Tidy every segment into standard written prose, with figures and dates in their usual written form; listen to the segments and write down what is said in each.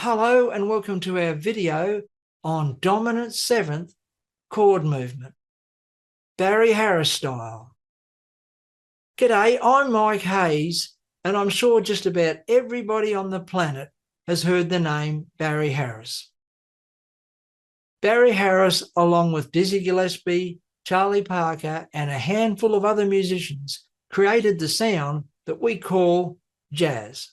Hello and welcome to our video on dominant seventh chord movement, Barry Harris style. G'day, I'm Mike Hayes, and I'm sure just about everybody on the planet has heard the name Barry Harris. Barry Harris, along with Dizzy Gillespie, Charlie Parker, and a handful of other musicians, created the sound that we call jazz.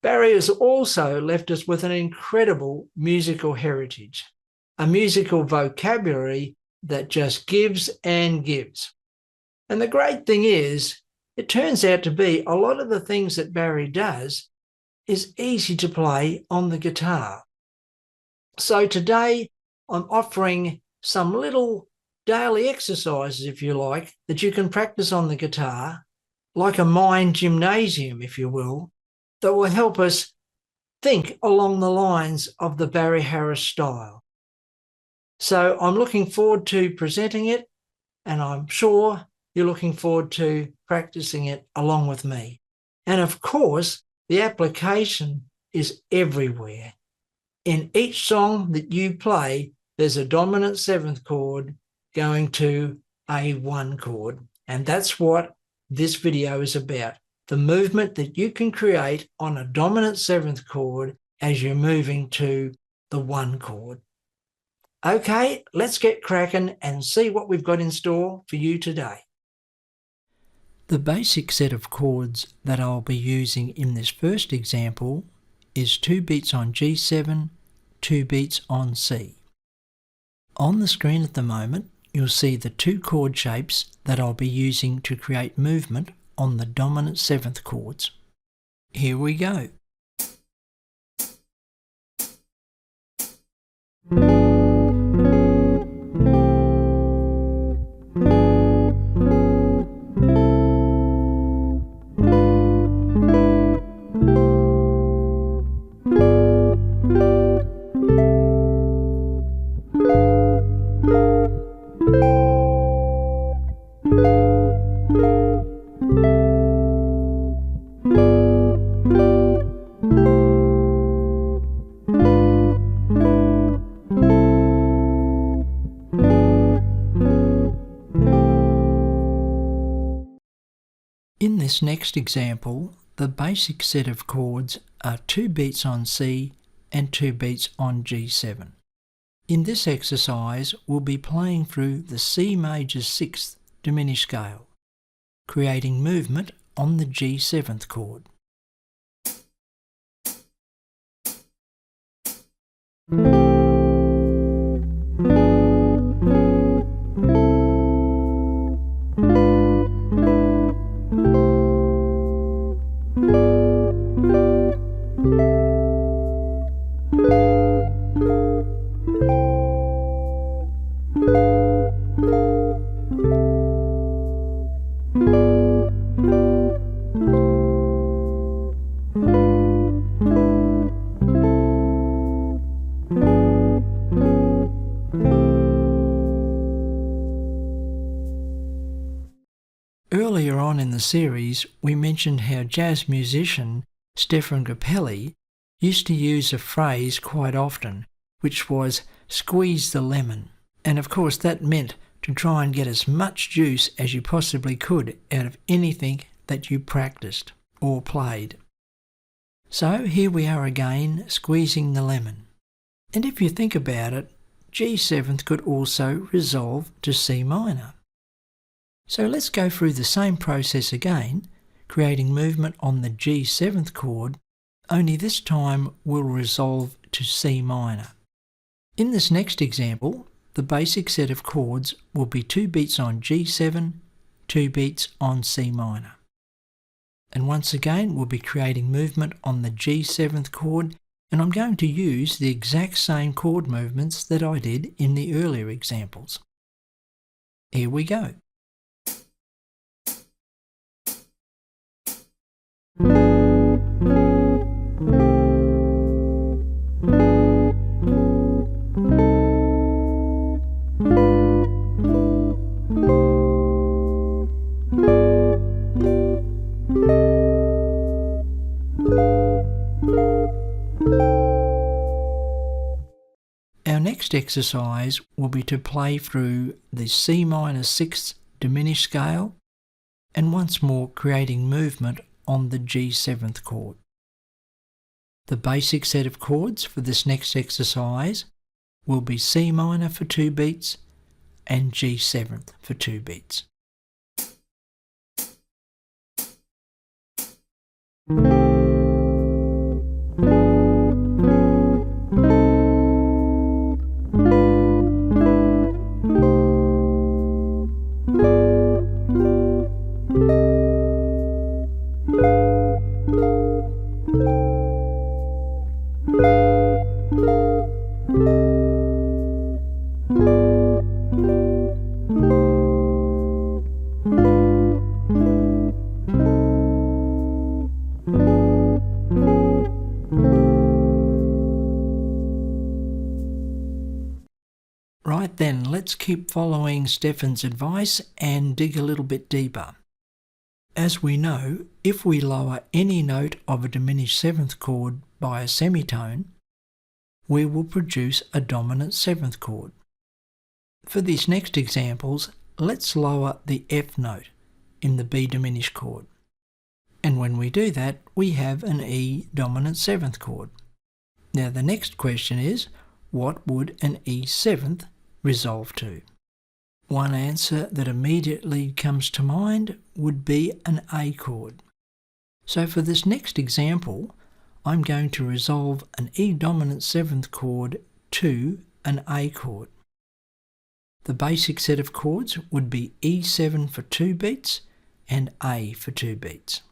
Barry has also left us with an incredible musical heritage, a musical vocabulary that just gives and gives. And the great thing is, it turns out to be a lot of the things that Barry does is easy to play on the guitar. So today I'm offering some little daily exercises, if you like, that you can practice on the guitar, like a mind gymnasium, if you will, that will help us think along the lines of the Barry Harris style. So I'm looking forward to presenting it, and I'm sure you're looking forward to practicing it along with me. And of course, the application is everywhere. In each song that you play, there's a dominant seventh chord going to a 1 chord. And that's what this video is about. The movement that you can create on a dominant seventh chord as you're moving to the 1 chord. Okay, let's get cracking and see what we've got in store for you today. The basic set of chords that I'll be using in this first example is 2 beats on G7, 2 beats on C. On the screen at the moment, you'll see the 2 chord shapes that I'll be using to create movement on the dominant seventh chords. Here we go. In this next example, the basic set of chords are 2 beats on C and 2 beats on G7. In this exercise, we'll be playing through the C major 6th diminished scale, creating movement on the G7th chord. Earlier on in the series, we mentioned how jazz musician Stefan Grappelli used to use a phrase quite often, which was squeeze the lemon. And of course that meant to try and get as much juice as you possibly could out of anything that you practiced or played. So here we are again, squeezing the lemon. And if you think about it, G7th could also resolve to C minor. So let's go through the same process again, creating movement on the G7th chord, only this time we'll resolve to C minor. In this next example, the basic set of chords will be 2 beats on G7, 2 beats on C minor. And once again, we'll be creating movement on the G7th chord, and I'm going to use the exact same chord movements that I did in the earlier examples. Here we go. next exercise will be to play through the C minor 6th diminished scale and once more creating movement on the G7th chord. The basic set of chords for this next exercise will be C minor for 2 beats and G7 for 2 beats. Right then, let's keep following Stefan's advice and dig a little bit deeper. As we know, if we lower any note of a diminished 7th chord by a semitone, we will produce a dominant 7th chord. For these next examples, let's lower the F note in the B diminished chord. And when we do that, we have an E dominant 7th chord. Now the next question is, what would an E7th resolve to? One answer that immediately comes to mind would be an A chord. So for this next example, I'm going to resolve an E dominant 7th chord to an A chord. The basic set of chords would be E7 for 2 beats and A for 2 beats.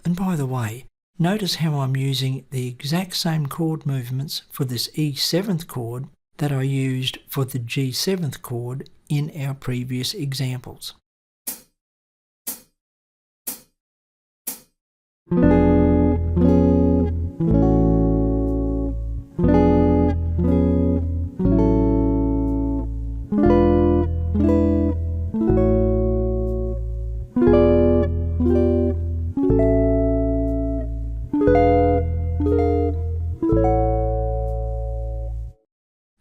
And by the way, notice how I'm using the exact same chord movements for this E7th chord that I used for the G7th chord in our previous examples.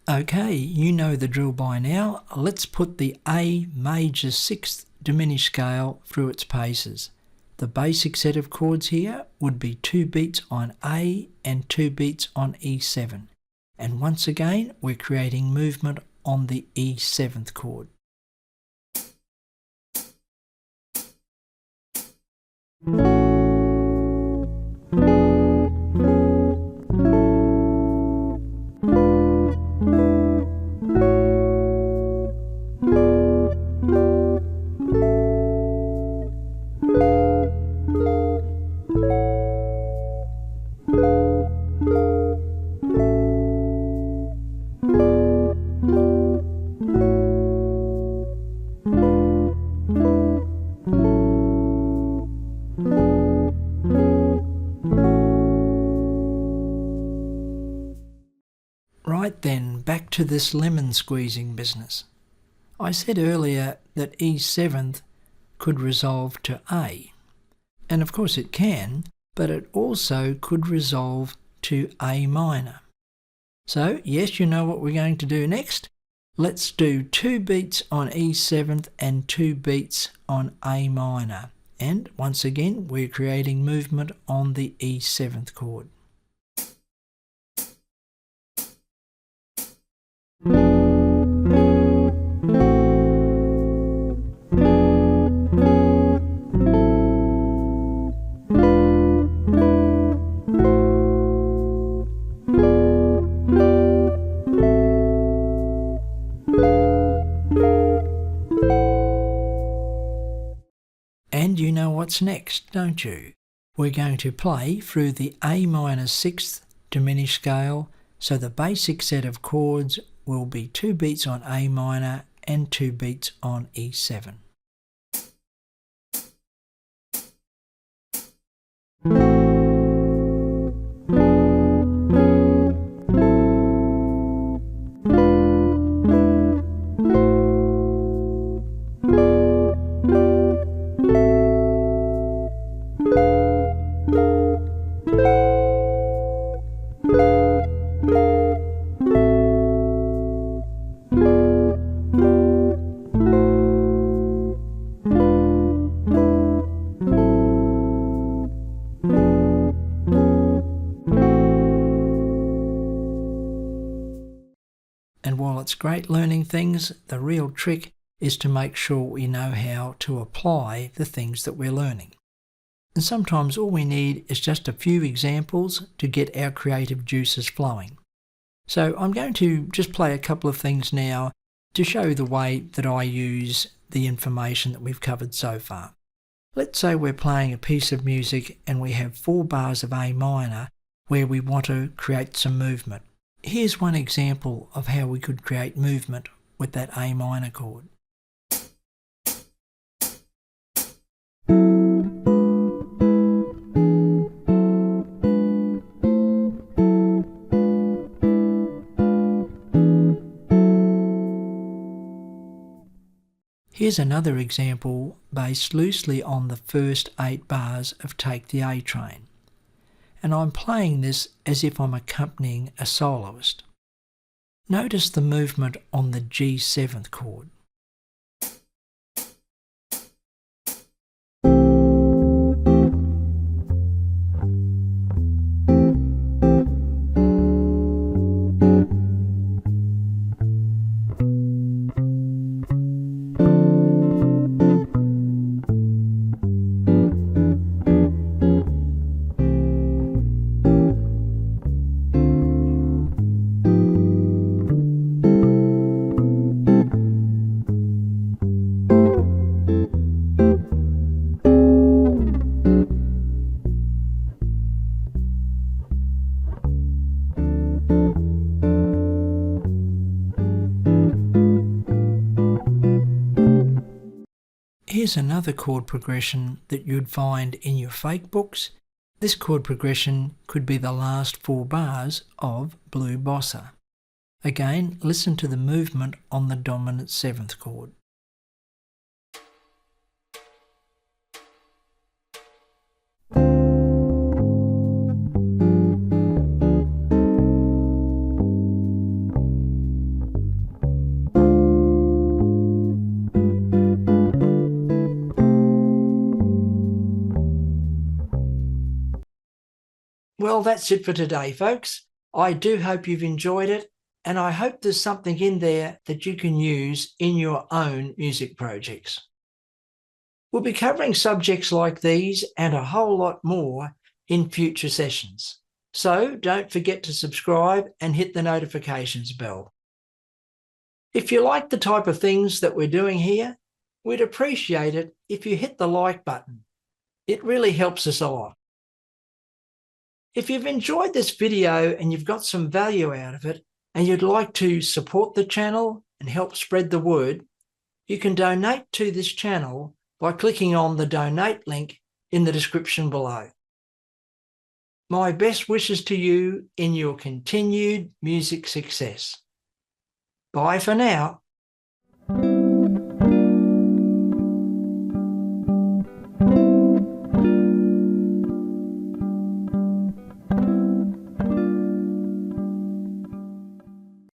Okay, you know the drill by now. Let's put the A major 6th diminished scale through its paces. The basic set of chords here would be 2 beats on A and 2 beats on E7. And once again, we're creating movement on the E7th chord. Right then, back to this lemon squeezing business. I said earlier that E7th could resolve to A. And of course it can, but it also could resolve to A minor. So yes, you know what we're going to do next. Let's do 2 beats on E7th and 2 beats on A minor. And once again, we're creating movement on the E7th chord. And you know what's next, don't you? We're going to play through the A minor 6th diminished scale, so the basic set of chords will be 2 beats on A minor and 2 beats on E7. And while it's great learning things, the real trick is to make sure we know how to apply the things that we're learning. And sometimes all we need is just a few examples to get our creative juices flowing. So I'm going to just play a couple of things now to show the way that I use the information that we've covered so far. Let's say we're playing a piece of music and we have 4 bars of A minor where we want to create some movement. Here's one example of how we could create movement with that A minor chord. Here's another example based loosely on the first 8 bars of Take the A Train. And I'm playing this as if I'm accompanying a soloist. Notice the movement on the G seventh chord. Here's another chord progression that you'd find in your fake books. This chord progression could be the last 4 bars of Blue Bossa. Again, listen to the movement on the dominant 7th chord. Well, that's it for today, folks. I do hope you've enjoyed it, and I hope there's something in there that you can use in your own music projects. We'll be covering subjects like these and a whole lot more in future sessions. So don't forget to subscribe and hit the notifications bell. If you like the type of things that we're doing here, we'd appreciate it if you hit the like button. It really helps us a lot. If you've enjoyed this video and you've got some value out of it and you'd like to support the channel and help spread the word, you can donate to this channel by clicking on the donate link in the description below. My best wishes to you in your continued music success. Bye for now.